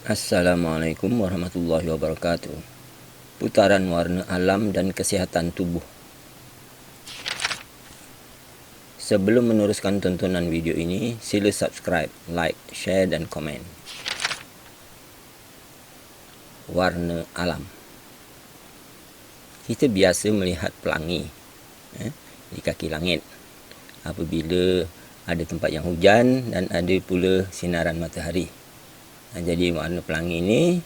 Assalamualaikum warahmatullahi wabarakatuh. Putaran warna alam dan kesihatan tubuh. Sebelum meneruskan tontonan video ini, sila subscribe, like, share dan komen. Warna alam. Kita biasa melihat pelangi di kaki langit apabila ada tempat yang hujan dan ada pula sinaran matahari. Jadi warna pelangi ini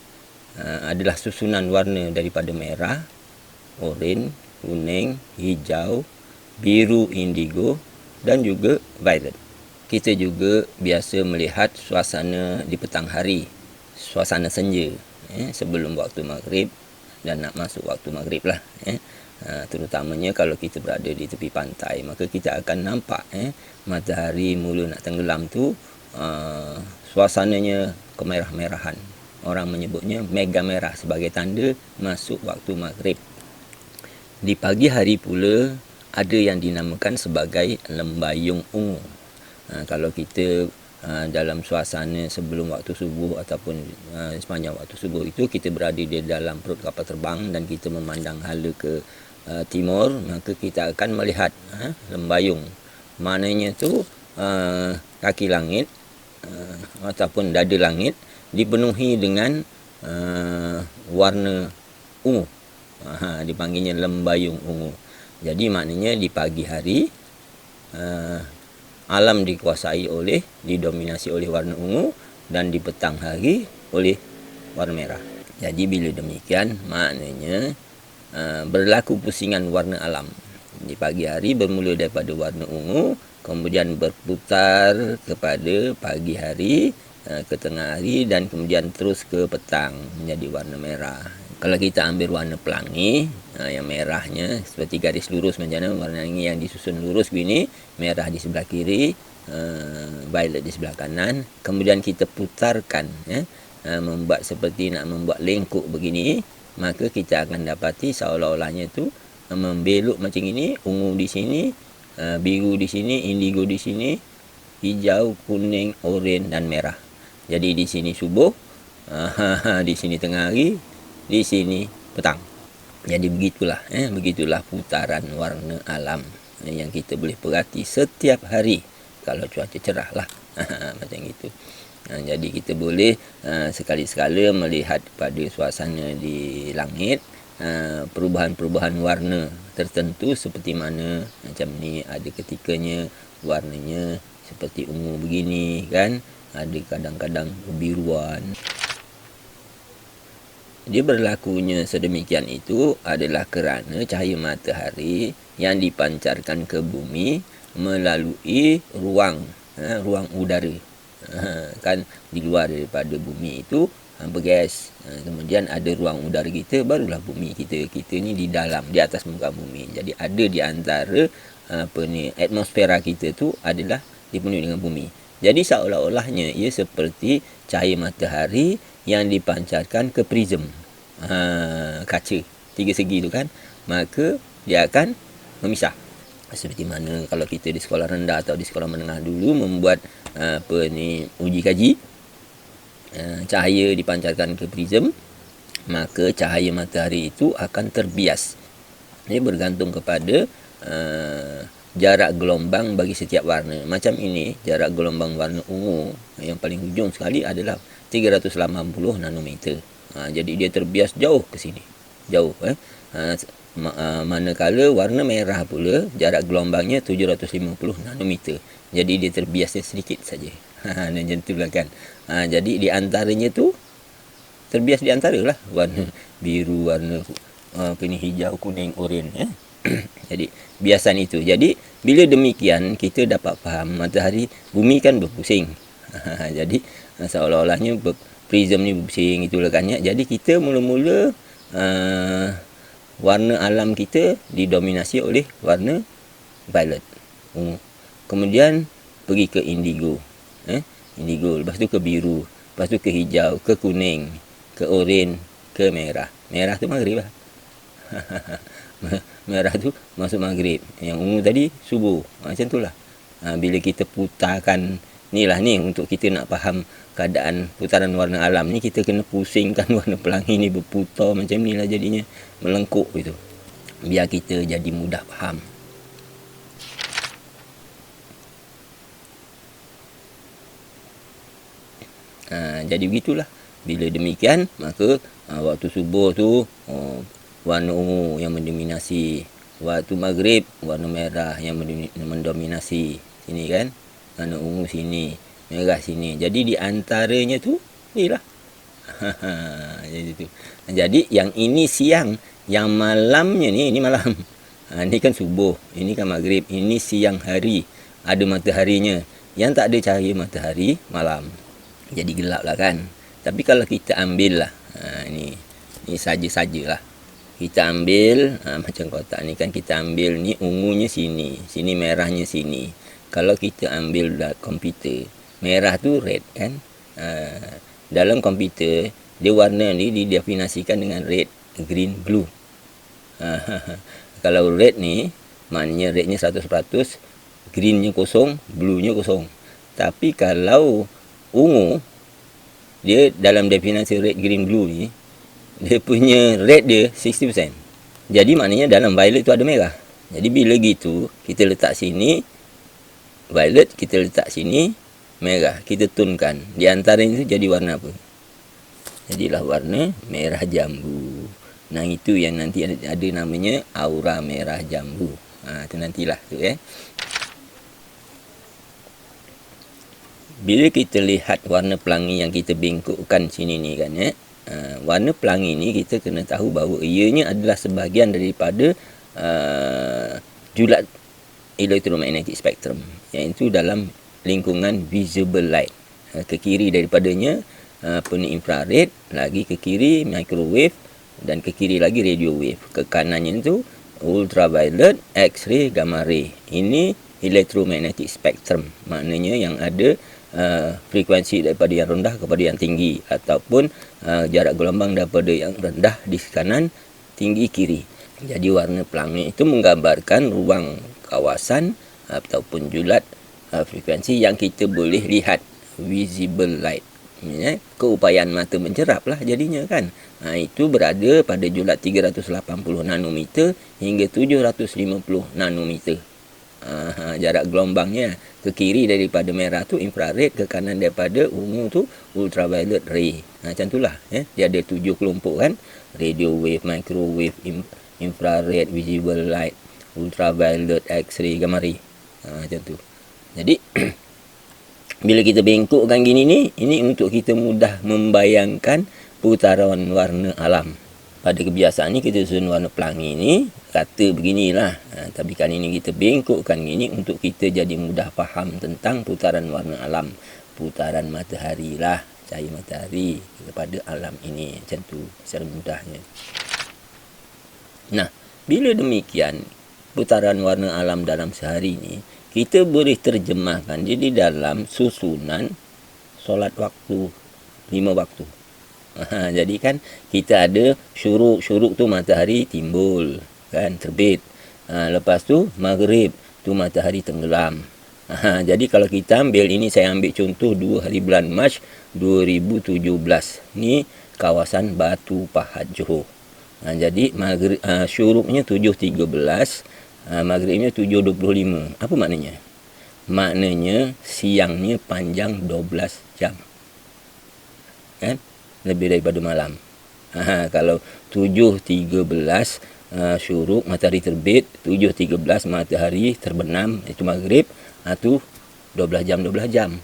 adalah susunan warna daripada merah, oranye, kuning, hijau, biru indigo dan juga violet. Kita juga biasa melihat suasana di petang hari, suasana senja sebelum waktu maghrib dan nak masuk waktu maghrib lah. Terutamanya kalau kita berada di tepi pantai, maka kita akan nampak matahari mula nak tenggelam tu, suasananya kemerah-merahan. Orang menyebutnya mega merah sebagai tanda masuk waktu maghrib. Di pagi hari pula ada yang dinamakan sebagai lembayung ungu. Kalau kita dalam suasana sebelum waktu subuh ataupun sepanjang waktu subuh itu, kita berada di dalam perut kapal terbang dan kita memandang hala ke timur, maka kita akan melihat lembayung. Maknanya tu kaki langit ataupun dada langit dipenuhi dengan warna ungu. Dipanggilnya lembayung ungu. Jadi maknanya di pagi hari alam didominasi oleh warna ungu dan di petang hari oleh warna merah. Jadi bila demikian maknanya berlaku pusingan warna alam. Di pagi hari bermula daripada warna ungu, kemudian berputar kepada pagi hari, ke tengah hari dan kemudian terus ke petang menjadi warna merah. Kalau kita ambil warna pelangi, yang merahnya seperti garis lurus macam mana, warna ini yang disusun lurus begini, merah di sebelah kiri, violet di sebelah kanan, kemudian kita putarkan, membuat seperti nak membuat lengkuk begini, maka kita akan dapati seolah-olahnya tu membelok macam ini, ungu di sini, biru di sini, indigo di sini, hijau, kuning, oranye dan merah. Jadi di sini subuh, di sini tengah hari, di sini petang. Jadi begitulah putaran warna alam yang kita boleh perhati setiap hari kalau cuaca cerah lah. Macam itu. Jadi kita boleh sekali-sekala melihat pada suasana di langit, perubahan-perubahan warna tertentu seperti mana macam ni, ada ketikanya warnanya seperti ungu begini kan, ada kadang-kadang kebiruan. Dia berlakunya sedemikian itu adalah kerana cahaya matahari yang dipancarkan ke bumi melalui ruang udara. Kan di luar daripada bumi itu bergas, kemudian ada ruang udara kita, barulah bumi kita ni di dalam, di atas muka bumi. Jadi ada di antara atmosfera kita tu adalah dipenuhi dengan bumi. Jadi seolah-olahnya ia seperti cahaya matahari yang dipancarkan ke prism, kaca tiga segi tu kan, maka dia akan memisah. Seperti mana kalau kita di sekolah rendah atau di sekolah menengah dulu membuat uji kaji, cahaya dipancarkan ke prism, maka cahaya matahari itu akan terbias. Ini bergantung kepada jarak gelombang bagi setiap warna. Macam ini, jarak gelombang warna ungu yang paling hujung sekali adalah 380 nanometer. Jadi dia terbias jauh ke sini. Jauh. Manakala warna merah pula, jarak gelombangnya 750 nanometer. Jadi dia terbiasnya sedikit saja. Macam itulah kan. Jadi di antaranya tu, terbias di antaralah warna biru, warna hijau, kuning, oranye. Jadi biasan itu. Jadi bila demikian kita dapat faham matahari, bumi kan berpusing. Jadi seolah-olahnya prism ni berpusing, itulah kan ya. Jadi kita mula-mula warna alam kita didominasi oleh warna violet, ungu. Kemudian pergi ke indigo, indigo, lepas tu ke biru, lepas tu ke hijau, ke kuning, ke oranye, ke merah. Merah tu maghrib lah. Merah tu masuk maghrib. Yang ungu tadi subuh. Macam itulah. Bila kita putarkan Inilah ni untuk kita nak faham keadaan putaran warna alam ni, kita kena pusingkan warna pelangi ni berputar macam ni lah jadinya, melengkuk gitu. Biar kita jadi mudah faham. Jadi begitulah. Bila demikian, maka waktu subuh tu warna ungu yang mendominasi. Waktu maghrib warna merah yang mendominasi. Sini kan, warna ungu sini, merah sini. Jadi di antaranya tu inilah. Jadi tu. Jadi yang ini siang, yang malamnya ni, ini malam. Ini kan subuh, ini kan maghrib, ini siang hari. Ada mataharinya. Yang tak ada cahaya matahari, malam. Jadi gelap lah kan. Tapi kalau kita ambil lah, ni saja-sajalah. Kita ambil, macam kotak ni kan, kita ambil ni ungunya sini, sini merahnya sini. Kalau kita ambil komputer, merah tu red kan. Dalam komputer, dia warna ni didefinisikan dengan red, green, blue. Kalau red ni, maknanya rednya 100%, greennya kosong, bluenya kosong. Tapi kalau ungu, dia dalam definisi red, green, blue ni, dia punya red dia 60%. Jadi maknanya dalam violet tu ada merah. Jadi bila gitu, kita letak sini violet, kita letak sini merah. Kita tonkan. Di antara itu jadi warna apa? Jadilah warna merah jambu. Nah, itu yang nanti ada namanya aura merah jambu. Itu nantilah tu Bila kita lihat warna pelangi yang kita bengkokkan sini ni kan warna pelangi ni kita kena tahu bahawa ianya adalah sebahagian daripada julat elektromagnetic spectrum, iaitu dalam lingkungan visible light. Ke kiri daripadanya infrared, lagi ke kiri microwave, dan ke kiri lagi radio wave. Ke kanannya itu ultraviolet, X-ray, gamma ray. Ini elektromagnetic spectrum, maknanya yang ada frekuensi daripada yang rendah kepada yang tinggi, ataupun jarak gelombang daripada yang rendah di kanan, tinggi kiri. Jadi warna pelangi itu menggambarkan ruang kawasan ataupun julat frekuensi yang kita boleh lihat, visible light. Keupayaan mata mencerap lah jadinya kan. Itu berada pada julat 380 nanometer hingga 750 nanometer. Jarak gelombangnya. Ke kiri daripada merah tu infrared, ke kanan daripada ungu tu ultraviolet ray. Macam itulah dia ada 7 kelompok kan. Radio wave, microwave, infrared, visible light, ultraviolet, X-ray, gamma ray. Macam tu. Jadi bila kita bengkokkan gini ni, ini untuk kita mudah membayangkan putaran warna alam. Pada kebiasaan ni kita susun warna pelangi ni, kata beginilah. Tapi kali ni kita bengkokkan gini untuk kita jadi mudah faham tentang putaran warna alam. Putaran matahari lah, cahaya matahari kepada alam ini. Macam tu, secara mudahnya. Nah, bila demikian, putaran warna alam dalam sehari ni, kita boleh terjemahkan dia di dalam susunan solat waktu, 5 waktu. Jadi kan kita ada syuruk tu matahari timbul kan, terbit. Lepas tu maghrib tu matahari tenggelam. Jadi kalau kita ambil ini, saya ambil contoh 2 hari bulan Mac 2017. Ni kawasan Batu Pahat Johor. Jadi maghrib syuruknya 7.13, maghribnya 7.25. Apa maknanya? Maknanya siangnya panjang 12 jam. Kan? Lebih daripada malam. Kalau 7.13 syuruk, matahari terbit, 7.13 matahari terbenam, itu maghrib, itu 12 jam.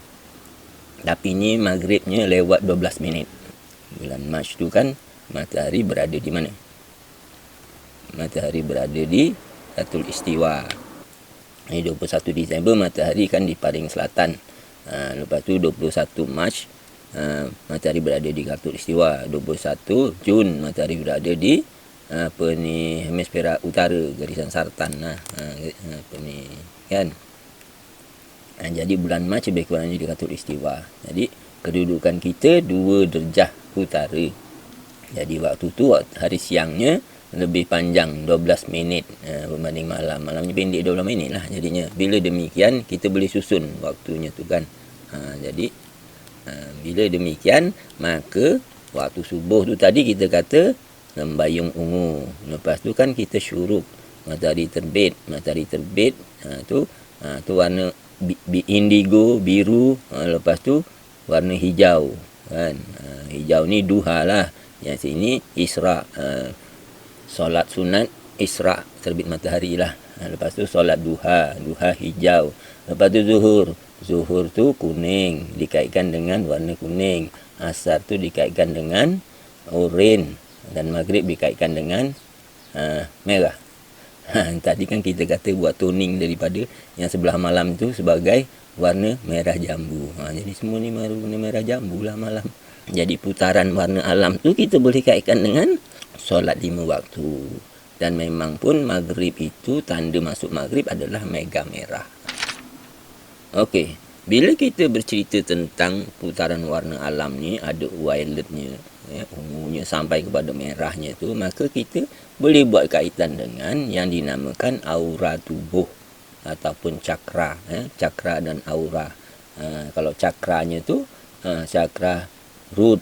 Tapi ni maghribnya lewat 12 minit. Bulan Mac tu kan matahari berada di mana? Matahari berada di Khatul Istiwa. Ini 21 Disember matahari kan di paling selatan. Lepas tu 21 Mac matahari berada di Khatul Istiwa. 21 Jun matahari berada di hemisfera utara, garisan sartan kan. Jadi bulan Mac lebih kurangnya di Khatul Istiwa. Jadi kedudukan kita 2 darjah utara. Jadi waktu tu hari siangnya lebih panjang 12 minit berbanding malam. Malamnya pendek 12 minit lah jadinya. Bila demikian kita boleh susun waktunya tu kan. Jadi bila demikian, maka waktu subuh tu tadi kita kata membayung ungu. Lepas tu kan kita syuruk, matahari terbit. Matahari terbit tu warna indigo, biru. Lepas tu warna hijau kan. Hijau ni duha lah. Yang sini isra, solat sunat isra, terbit matahari lah. Lepas tu solat duha, duha hijau. Lepas tu zuhur, zuhur tu kuning, dikaitkan dengan warna kuning. Asar tu dikaitkan dengan oranye, dan maghrib dikaitkan dengan merah. Tadi kan kita kata buat toning daripada yang sebelah malam tu sebagai warna merah jambu. Jadi semua ni warna merah jambu lah malam. Jadi putaran warna alam tu kita boleh kaitkan dengan solat 5 waktu. Dan memang pun maghrib itu, tanda masuk maghrib adalah mega merah. Okey, bila kita bercerita tentang putaran warna alam ni, ada violetnya, ungunya sampai kepada merahnya tu, maka kita boleh buat kaitan dengan yang dinamakan aura tubuh ataupun cakra. Cakra dan aura. Kalau cakranya tu, cakra root,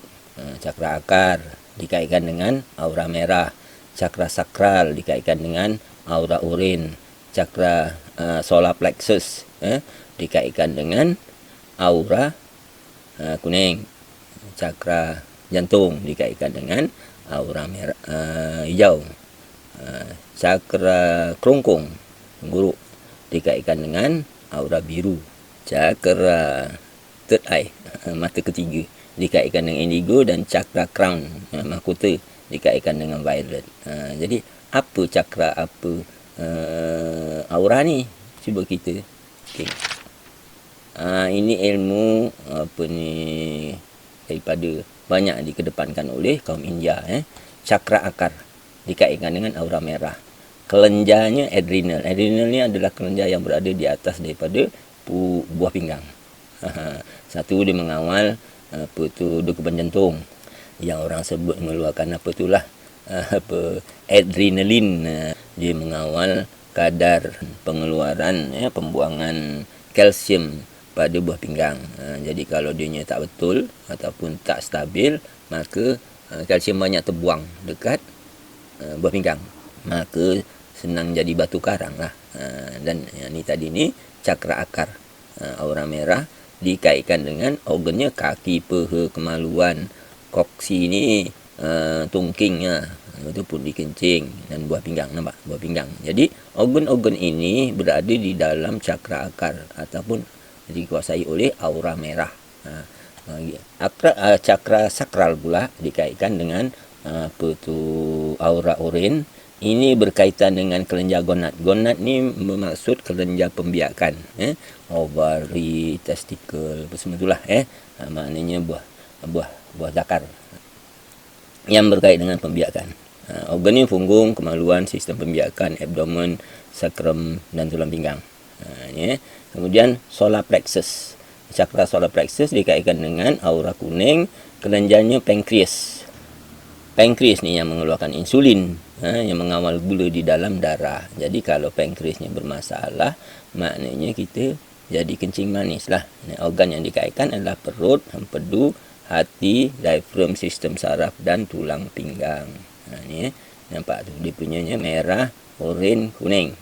cakra akar, dikaitkan dengan aura merah. Cakra sakral dikaitkan dengan aura oranye. Cakra solar plexus dikaitkan dengan aura kuning. Cakra jantung dikaitkan dengan aura merah, hijau. Cakra kerongkong, tenggorok, dikaitkan dengan aura biru. Cakra third eye, mata ketiga, dikaitkan dengan indigo. Dan cakra crown, mahkota, dikaitkan dengan violet. Jadi apa cakra, apa aura ni? Cuba kita ini ilmu apa ni daripada banyak dikedepankan oleh kaum India. Cakra akar dikaitkan dengan aura merah. Kelenjarnya adrenal. Adrenal ni adalah kelenjar yang berada di atas daripada buah pinggang. Satu dia mengawal apa tu degupan jantung, yang orang sebut mengeluarkan apa itulah adrenalin. Dia mengawal kadar pengeluaran, pembuangan kalsium pada buah pinggang. Jadi kalau dia tak betul ataupun tak stabil, maka kalsium banyak terbuang dekat buah pinggang, maka senang jadi batu karang lah. Dan yang ni tadi ni cakra akar, aura merah, dikaitkan dengan organnya kaki, peha, kemaluan. Koksi ni tungking itu pun dikencing, dan buah pinggang, nampak buah pinggang. Jadi organ-organ ini berada di dalam cakra akar ataupun dikuasai oleh aura merah. Cakra sakral pula dikaitkan dengan apa tu aura oranye. Ini berkaitan dengan kelenjar gonad. Gonad ni bermaksud kelenjar pembiakan, ovari, testikel, apa semua itulah. Maknanya buah zakar yang berkait dengan pembiakan. Organ ni punggung, kemaluan, sistem pembiakan, abdomen, sakrum dan tulang pinggang. Kemudian solar plexus. Cakra solar plexus dikaitkan dengan aura kuning. Kelenjarnya pankreas. Pankreas ni yang mengeluarkan insulin, yang mengawal gula di dalam darah. Jadi kalau pankreasnya bermasalah, maknanya kita jadi kencing manis lah. Organ yang dikaitkan adalah perut, empedu, hati, diaphragm, sistem saraf dan tulang pinggang. Ni nampak tu dia punyanya merah, oranye, kuning.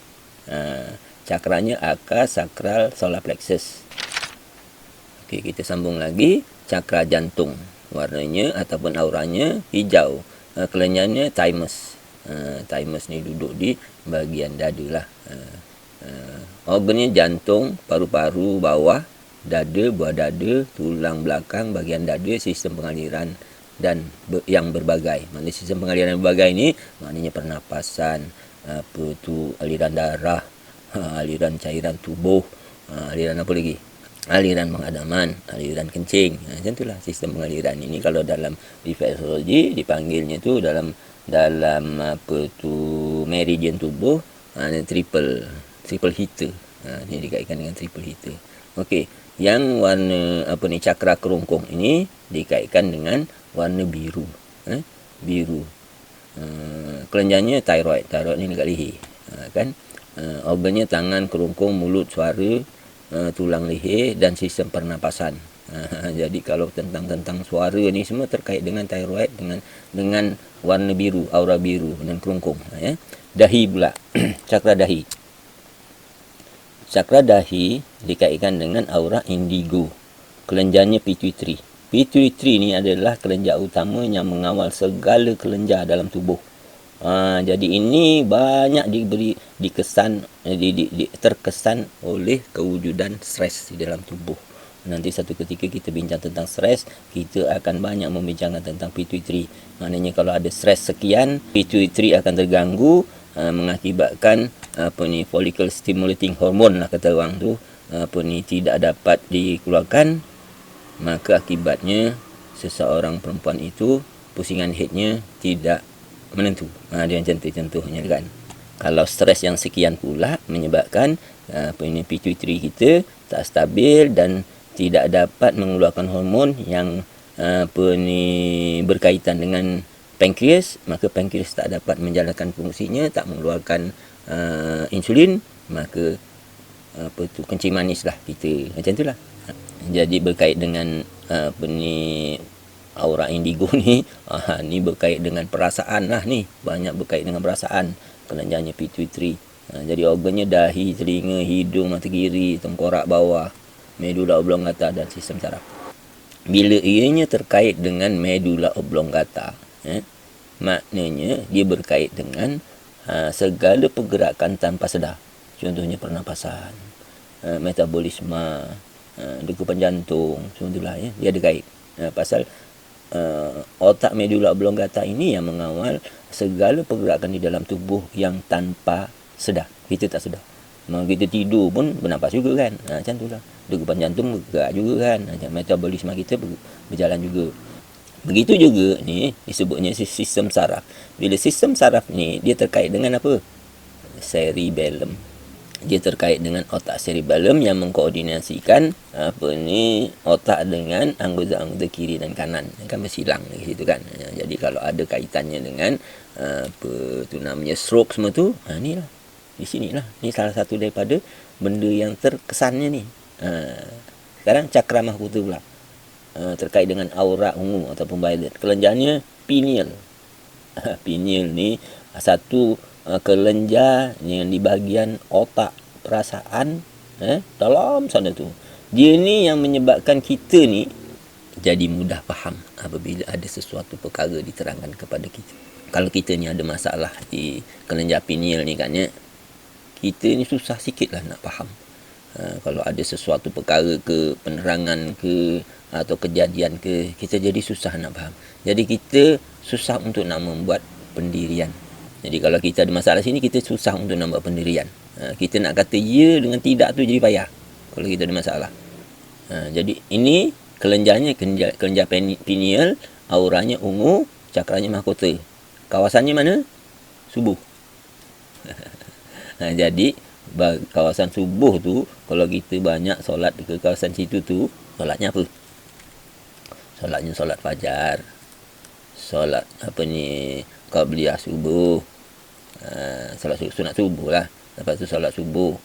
Cakranya akar, sakral, solar plexus. Okey, kita sambung lagi. Cakra jantung, warnanya ataupun auranya hijau. Kelenjarnya thymus. Thymus ni duduk di bahagian dada lah. Organnya jantung, paru-paru bawah, dada, buah dada, tulang belakang, bahagian dada, sistem pengaliran dan yang berbagai. Maknanya sistem pengaliran yang berbagai ni maknanya pernafasan, apa tu aliran darah, aliran cairan tubuh, aliran apa lagi? Aliran penghadaman, aliran kencing. Macam itulah sistem pengaliran ini. Kalau dalam refleksologi dipanggilnya tu dalam apa tu meridian tubuh, triple heater. Ini dikaitkan dengan triple heater. Okey, yang warna apa ni cakra kerongkong ini dikaitkan dengan warna biru. Biru. Kelenjarnya thyroid. Thyroid ni dekat leher. Kan? Organnya tangan, kerongkong, mulut, suara, tulang leher dan sistem pernapasan. Jadi kalau tentang suara ni semua terkait dengan tiroid, dengan warna biru, aura biru dan kelungkung. Ya. Dahi pula, cakra dahi. Cakra dahi dikaitkan dengan aura indigo. Kelenjarnya pituitary. Pituitary ni adalah kelenjar utama yang mengawal segala kelenjar dalam tubuh. Jadi ini banyak terkesan oleh kewujudan stres di dalam tubuh. Nanti satu ketika kita bincang tentang stres, kita akan banyak membincangkan tentang pituitary. Maknanya kalau ada stres sekian, pituitary akan terganggu, mengakibatkan follicle stimulating hormone lah kata orang tu, tidak dapat dikeluarkan, maka akibatnya seseorang perempuan itu pusingan headnya tidak menentu. Dia contohnya kan. Kalau stres yang sekian pula menyebabkan pituitary kita tak stabil dan tidak dapat mengeluarkan hormon yang berkaitan dengan pankreas, maka pankreas tak dapat menjalankan fungsinya, tak mengeluarkan insulin, maka kencing manis lah kita. Macam itulah. Jadi berkait dengan aura indigo ni, ni berkait dengan perasaan lah ni. Banyak berkait dengan perasaan. Kelenjarnya pituitary. Jadi organnya dahi, telinga, hidung, mata kiri, tengkorak bawah, medula oblongata dan sistem saraf. Bila ianya terkait dengan medula oblongata, maknanya dia berkait dengan segala pergerakan tanpa sedar. Contohnya pernafasan, metabolisme, degupan jantung, contohlah ya, dia ada kait. Pasal otak medula oblongata ini yang mengawal segala pergerakan di dalam tubuh yang tanpa sedar. Kita tak sedar. Kita tidur pun bernafas juga kan. Macam tu lah. Degupan jantung bergerak juga kan. Metabolisme kita berjalan juga. Begitu juga ni disebutnya sistem saraf. Bila sistem saraf ni dia terkait dengan apa? Cerebellum. Dia terkait dengan otak cerebellum yang mengkoordinasikan otak dengan anggota-anggota kiri dan kanan. Kan bersilang di situ kan. Jadi kalau ada kaitannya dengan stroke semua tu, ni lah. Di sinilah. Ini salah satu daripada benda yang terkesannya ni. Sekarang cakra mahkota pula. Terkait dengan aura ungu ataupun violet. Kelenjarnya pineal. Pineal ni satu kelenjar yang di bahagian otak perasaan dalam sana tu. Dia ni yang menyebabkan kita ni jadi mudah faham apabila ada sesuatu perkara diterangkan kepada kita. Kalau kita ni ada masalah di kelenjar pineal ni kan ya, kita ni susah sikit lah nak faham. Kalau ada sesuatu perkara ke, penerangan ke, atau kejadian ke, kita jadi susah nak faham. Jadi kita susah untuk nak membuat pendirian. Jadi kalau kita ada masalah sini, kita susah untuk nak buat pendirian. Kita nak kata ya dengan tidak tu jadi payah kalau kita ada masalah. Jadi ini kelenjarnya, kelenjar pineal, auranya ungu, cakranya mahkota. Kawasannya mana? Subuh. Jadi kawasan subuh tu, kalau kita banyak solat ke kawasan situ tu, solatnya apa? Solatnya solat fajar, solat qabliyah subuh, solat sunat subuh lah. Lepas tu solat subuh.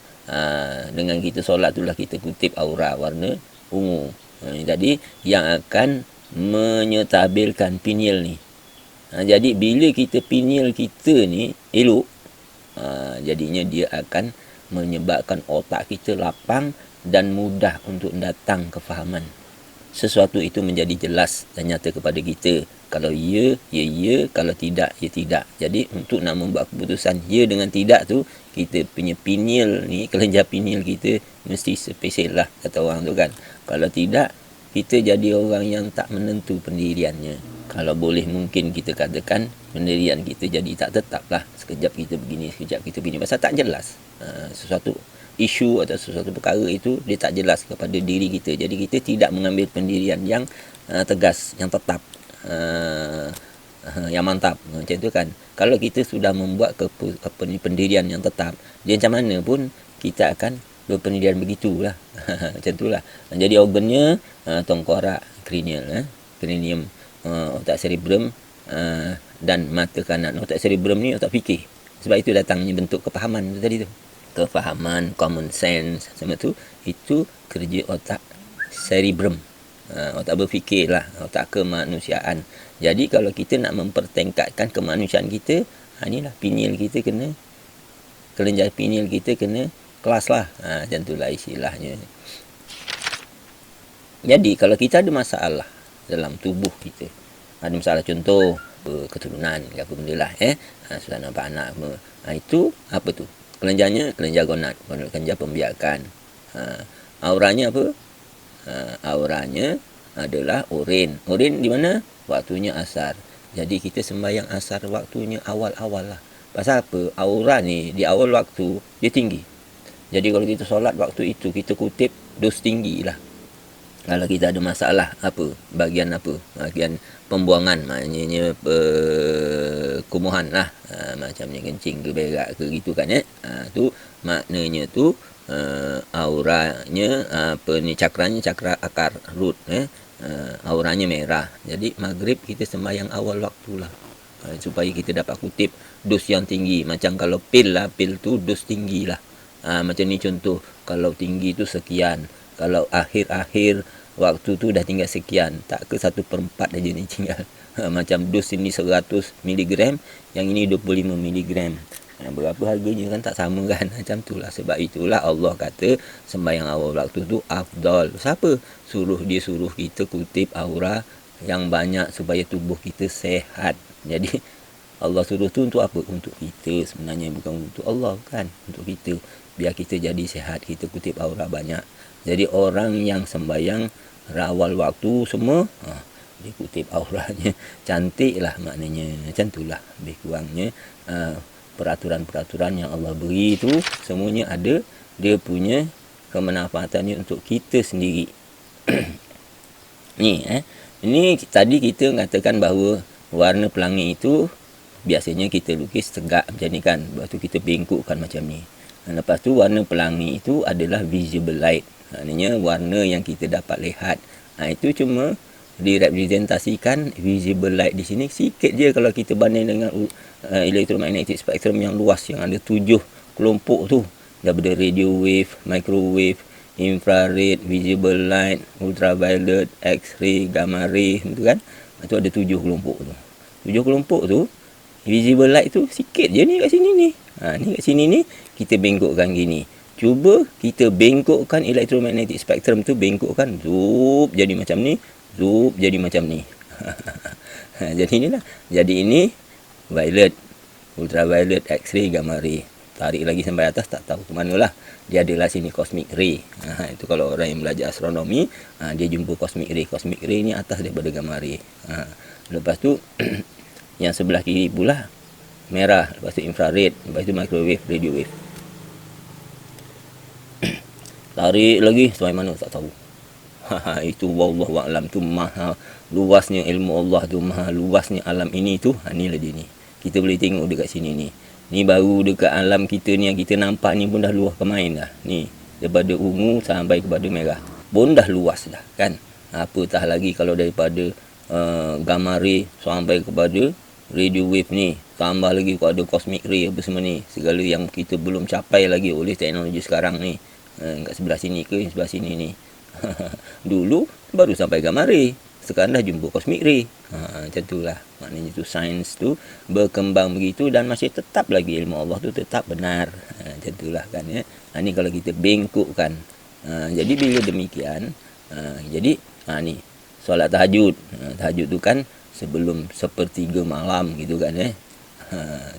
Dengan kita solat tu lah kita kutip aura warna ungu. Jadi yang akan menyetabilkan pineal ni. Jadi bila kita pineal kita ni elok, jadinya dia akan menyebabkan otak kita lapang dan mudah untuk datang kefahaman. Sesuatu itu menjadi jelas dan nyata kepada kita. Kalau ya, ya ya. Kalau tidak, ya tidak. Jadi untuk nak membuat keputusan ya dengan tidak tu, kita punya pineal ni, kelenjar pineal kita mesti spesial lah kata orang tu kan. Kalau tidak, kita jadi orang yang tak menentu pendiriannya. Kalau boleh mungkin kita katakan pendirian kita jadi tak tetap lah. Sekejap kita begini, sekejap kita begini. Pasal tak jelas. Sesuatu isu atau sesuatu perkara itu dia tak jelas kepada diri kita. Jadi kita tidak mengambil pendirian yang tegas, yang tetap, yang mantap. Macam tu kan. Kalau kita sudah membuat pendirian yang tetap, dia macam mana pun kita akan berpendirian begitulah. Macam itulah. Jadi organnya tengkorak, cranial, cranium, otak cerebrum, dan mata kanan. Otak cerebrum ni otak fikir. Sebab itu datangnya bentuk kepahaman tu tadi tu. kefahaman, common sense, semua tu, itu kerja otak cerebrum. Otak berfikir lah, otak kemanusiaan. Jadi kalau kita nak mempertingkatkan kemanusiaan kita, inilah pineal kita kena, kelenjar pineal kita kena kelas lah. Macam itulah istilahnya. Jadi kalau kita ada masalah dalam tubuh kita, ada masalah contoh keturunan ke apa benda lah, susah nampak anak apa, itu apa tu? Kelenjarnya kelenjar gonad, kelenjar pembiakan. Auranya apa? Auranya adalah urin. Urin di mana? Waktunya asar. Jadi kita sembahyang asar waktunya awal-awal lah. Pasal apa? Aura ni di awal waktu dia tinggi. Jadi kalau kita solat waktu itu, kita kutip dos tinggi lah. Kalau kita ada masalah apa? Bagian apa? Bagian pembuangan, maknanya kumuhan lah. Macamnya kencing ke berak ke gitu kan tu maknanya tu auranya cakranya cakra akar root auranya merah. Jadi maghrib kita sembahyang awal waktu lah, supaya kita dapat kutip dos yang tinggi. Macam kalau pil lah, pil tu dos tinggi lah. Macam ni contoh, kalau tinggi tu sekian, kalau akhir-akhir waktu tu dah tinggal sekian, tak ke 1/4 aja ni tinggal. Macam dos ini 100 mg, yang ini 25 mg. Berapa harganya kan tak sama kan. Macam tu lah. Sebab itulah Allah kata sembahyang awal waktu tu afdal. Siapa? Dia suruh kita kutip aura yang banyak supaya tubuh kita sehat. Jadi Allah suruh tu untuk apa? Untuk kita sebenarnya, bukan untuk Allah kan. Untuk kita, biar kita jadi sehat, kita kutip aura banyak. Jadi orang yang sembahyang awal waktu semua, dia kutip auranya cantik lah, maknanya macam tu lah lebih kurangnya. Peraturan-peraturan yang Allah beri tu semuanya ada dia punya kemanfaatannya untuk kita sendiri. Ini tadi kita mengatakan bahawa warna pelangi itu biasanya kita lukis tegak macam ni kan, lepas tu kita bengkokkan macam ni. Lepas tu warna pelangi itu adalah visible light, maknanya warna yang kita dapat lihat. Itu cuma direpresentasikan visible light di sini sikit je kalau kita banding dengan electromagnetic spectrum yang luas, yang ada 7 kelompok tu, daripada radio wave, microwave, infrared, visible light, ultraviolet, x-ray, gamma ray, tu kan. Itu ada 7 kelompok tu. 7 kelompok tu, visible light tu sikit je ni kat sini ni. Ni kat sini ni kita bengkokkan gini. Cuba kita bengkokkan electromagnetic spectrum tu, bengkokkan, zup jadi macam ni, zup jadi macam ni. Jadi inilah. Jadi ini violet, ultraviolet, x-ray, gamma ray. Tarik lagi sampai atas tak tahu ke manalah. Dia adalah sini cosmic ray. Itu kalau orang yang belajar astronomi, dia jumpa cosmic ray. Cosmic ray ni atas daripada gamma ray. Lepas tu yang sebelah kiri pula merah, lepas tu infrared, lepas tu microwave, radio wave. Tarik lagi sampai mana tak tahu. Itu wallahu a'lam, tu maha luasnya ilmu Allah tu, maha luasnya alam ini tu. Inilah dia ni. Kita boleh tengok dekat sini ni. Ni baru dekat alam kita ni yang kita nampak ni pun dah luas kemain dah. Ni daripada ungu sampai kepada merah pun dah luas dah kan. Apatah lagi kalau daripada gamma ray sampai kepada radio wave ni, tambah lagi kepada cosmic ray apa semua ni, segala yang kita belum capai lagi oleh teknologi sekarang ni. Kat sebelah sini ke sebelah sini ni. Dulu baru sampai gamma ray, sekarang dah jumpa cosmic ray. Macam itulah. Maknanya tu sains tu berkembang begitu dan masih tetap lagi ilmu Allah tu tetap benar. Macam itulah kan ya. Ni kalau kita bengkokkan. Jadi bila demikian, jadi ni solat tahajud. Tahajud tu kan sebelum 1/3 malam gitu kan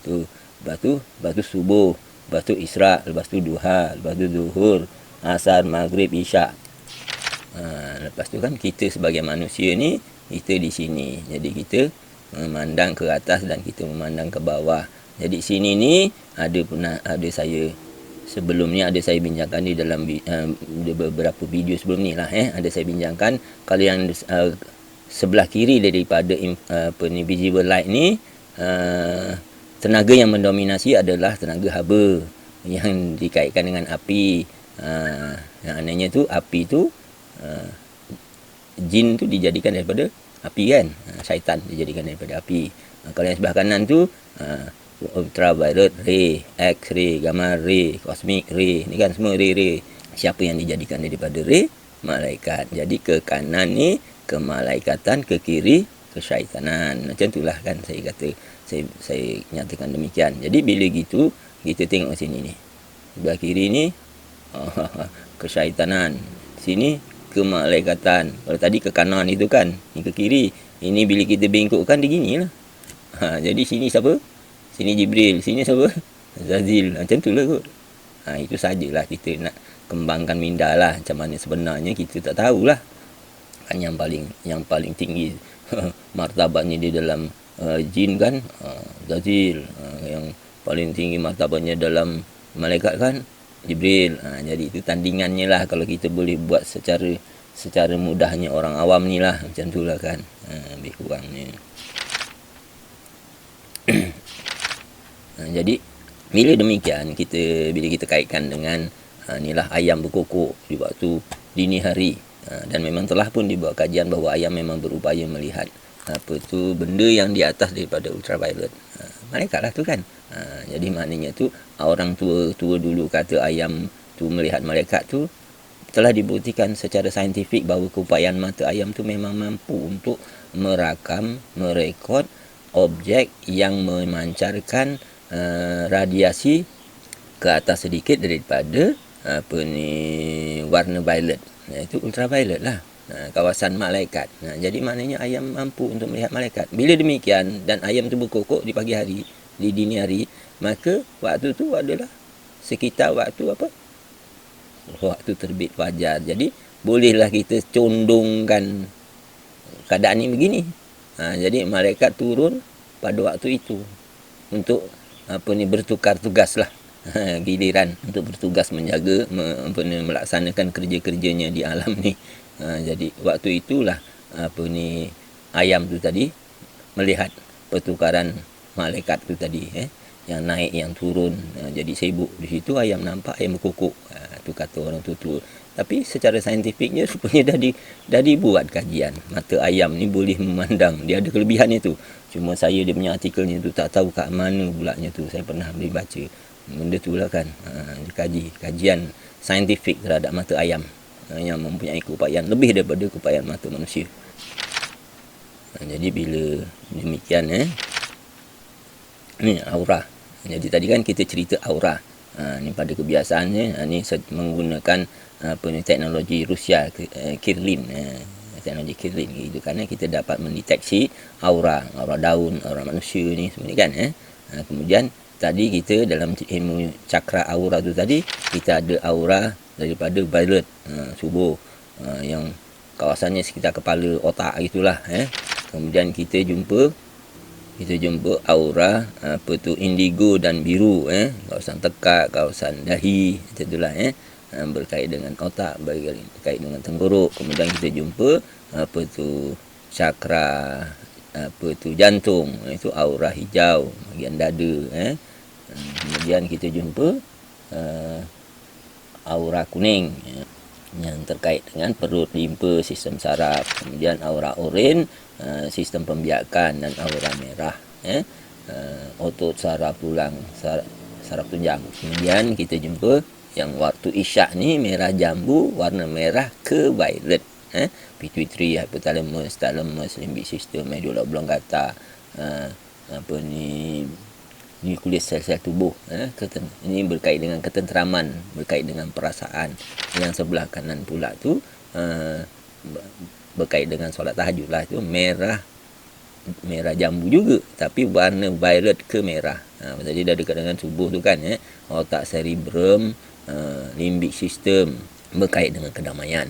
tu. Lepas tu subuh, lepas tu isra', lepas tu duha, lepas tu zuhur, asar, maghrib, isya'. Lepas tu kan kita sebagai manusia ni, kita di sini. Jadi kita memandang ke atas dan kita memandang ke bawah. Jadi sini ni ada saya sebelum ni ada saya bincangkan di dalam beberapa video sebelum ni lah ada saya bincangkan kalau yang sebelah kiri daripada visible light ni, tenaga yang mendominasi adalah tenaga haba yang dikaitkan dengan api. Yang anehnya tu api tu jin tu dijadikan daripada api kan, syaitan dijadikan daripada api. Kalau yang sebelah kanan tu ultraviolet ray, X-ray, gamma ray, cosmic ray. Ni kan semua ray-ray. Siapa yang dijadikan daripada ray? Malaikat. Jadi ke kanan ni kemalaikatan, ke kiri kesyaitanan. Macam itulah kan saya kata, saya nyatakan demikian. Jadi bila gitu kita tengok sini ni. Sebelah kiri ni kesyaitanan. Sini kemalaikatan. Kalau tadi ke kanan itu kan, ni ke kiri. Ini bila kita bengkokkan dia ginilah. Jadi sini siapa? Sini Jibril, sini siapa? Azazil. Macam tu lah kot. Itu sajalah kita nak kembangkan minda lah. Macam mana sebenarnya kita tak tahulah. Kan yang paling tinggi martabatnya di dalam jin kan, Azazil. Yang paling tinggi martabatnya dalam malaikat kan, Jibril. Jadi itu tandingannya lah kalau kita boleh buat secara mudahnya orang awam ni lah. Macam tu lah kan, lebih kurangnya. Jadi bila demikian bila kita kaitkan dengan inilah ayam berkokok di waktu dini hari, dan memang telah pun dibuat kajian bahawa ayam memang berupaya melihat apa tu benda yang di atas daripada ultraviolet. Malaikat lah tu kan. Jadi maknanya tu orang tua dulu kata ayam tu melihat malaikat tu, telah dibuktikan secara saintifik bahawa keupayaan mata ayam tu memang mampu untuk merekod objek yang memancarkan radiasi ke atas sedikit daripada warna violet, iaitu ultraviolet lah, kawasan malaikat. Jadi maknanya ayam mampu untuk melihat malaikat. Bila demikian dan ayam tu berkokok di pagi hari, di dini hari, maka waktu tu adalah sekitar waktu apa? Waktu terbit fajar. Jadi bolehlah kita condongkan keadaan ni begini. Jadi malaikat turun pada waktu itu untuk bertukar tugas lah. Giliran untuk bertugas menjaga, melaksanakan kerja-kerjanya di alam ni. Jadi waktu itulah ayam tu tadi melihat pertukaran malaikat tu tadi, yang naik yang turun. Jadi sibuk di situ, ayam nampak ayam berkokok. Tu kata orang tua. Tapi secara saintifiknya rupanya dah dibuat kajian. Mata ayam ni boleh memandang. Dia ada kelebihannya tu. Cuma saya dia punya artikelnya tu tak tahu kat mana pulaknya tu. Saya pernah boleh baca. Benda tu lah kan. Kajian saintifik terhadap mata ayam yang mempunyai keupayaan lebih daripada keupayaan mata manusia. Jadi bila demikian ni aura. Jadi tadi kan kita cerita aura. Ni pada kebiasaannya ni menggunakan teknologi Rusia, Kirlin. Teknologi Kirlin gitu, kerana kita dapat mendeteksi aura daun, aura manusia ni semua ni kan. Kemudian tadi kita dalam ilmu cakra aura tu tadi, kita ada aura daripada violet subuh, yang kawasannya sekitar kepala otak gitulah. Kemudian kita jumpa aura indigo dan biru, kawasan tekak, kawasan dahi, itulah berkait dengan otak, berkait dengan tenggorok. Kemudian kita jumpa cakra jantung, itu aura hijau bahagian dada. Kemudian kita jumpa aura kuning, yang terkait dengan perut, limpa, sistem saraf. Kemudian aura oranye, sistem pembiakan, dan aura merah, otot saraf tulang, saraf tunjang. Kemudian kita jumpa yang waktu isyak ni merah jambu, warna merah ke violet, pituitary, hypothalamus, thalamus, limbic system, medulla oblongata, nukleus sel-sel tubuh. Ini berkait dengan ketenteraman, berkait dengan perasaan. Yang sebelah kanan pula tu berkait dengan solat tahajud lah, itu merah jambu juga, tapi warna violet ke merah. Jadi dah dekat dengan tubuh tu kan, otak cerebrum, limbic system, berkait dengan kedamaian,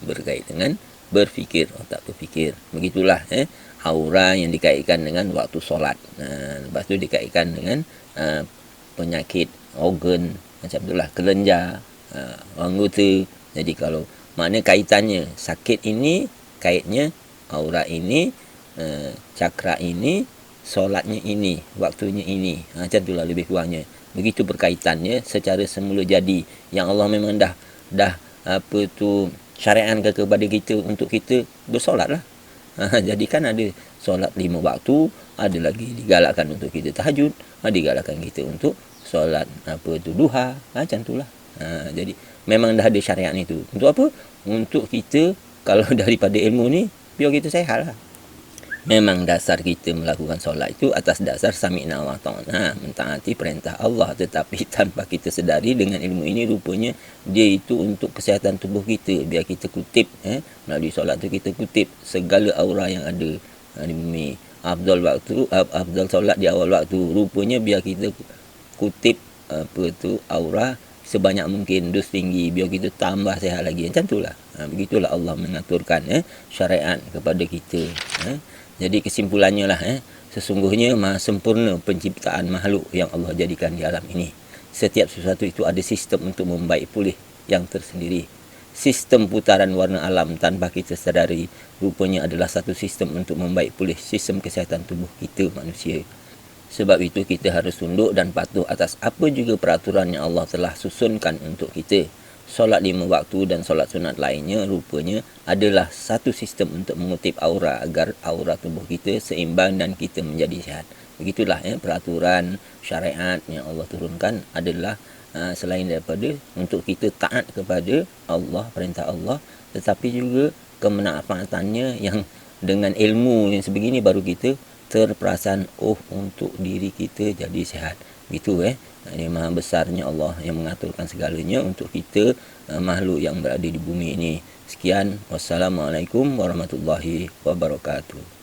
berkait dengan berfikir, otak berfikir. Begitulah aura yang dikaitkan dengan waktu solat. Lepas tu dikaitkan dengan penyakit organ, macam itulah kelenjar, anggota. Jadi kalau mana kaitannya, sakit ini kaitnya aura ini, cakra ini, solatnya ini, waktunya ini. Macam itulah lebih kurangnya. Begitu berkaitannya secara semula jadi, yang Allah memang dah syariatkan kepada kita untuk kita bersolat lah. Jadi kan ada solat 5 waktu, ada lagi digalakkan untuk kita tahajud, digalakkan kita untuk solat duha, macam itulah. Jadi memang dah ada syariat itu. Untuk apa? Untuk kita, kalau daripada ilmu ni, biar kita sehat lah. Memang dasar kita melakukan solat itu atas dasar sami'na wa ta'na, mentaati perintah Allah. Tetapi tanpa kita sedari, dengan ilmu ini rupanya dia itu untuk kesihatan tubuh kita. Biar kita kutip, melalui solat tu kita kutip segala aura yang ada di bumi. Afdal solat di awal waktu, rupanya biar kita kutip aura sebanyak mungkin, dos tinggi, biar kita tambah sehat lagi. Macam itulah. Begitulah Allah mengaturkan syariat kepada kita. Jadi kesimpulannya lah, sesungguhnya maha sempurna penciptaan makhluk yang Allah jadikan di alam ini. Setiap sesuatu itu ada sistem untuk membaik pulih yang tersendiri. Sistem putaran warna alam tanpa kita sedari rupanya adalah satu sistem untuk membaik pulih sistem kesihatan tubuh kita manusia. Sebab itu kita harus tunduk dan patuh atas apa juga peraturan yang Allah telah susunkan untuk kita. Solat 5 waktu dan solat sunat lainnya rupanya adalah satu sistem untuk mengutip aura agar aura tubuh kita seimbang dan kita menjadi sihat. Begitulah peraturan syariat yang Allah turunkan adalah selain daripada untuk kita taat kepada Allah, perintah Allah, tetapi juga kemanfaatannya yang dengan ilmu yang sebegini baru kita terperasan untuk diri kita jadi sihat. Gitu ini maha besarnya Allah yang mengaturkan segalanya untuk kita makhluk yang berada di bumi ini. Sekian, wassalamualaikum warahmatullahi wabarakatuh.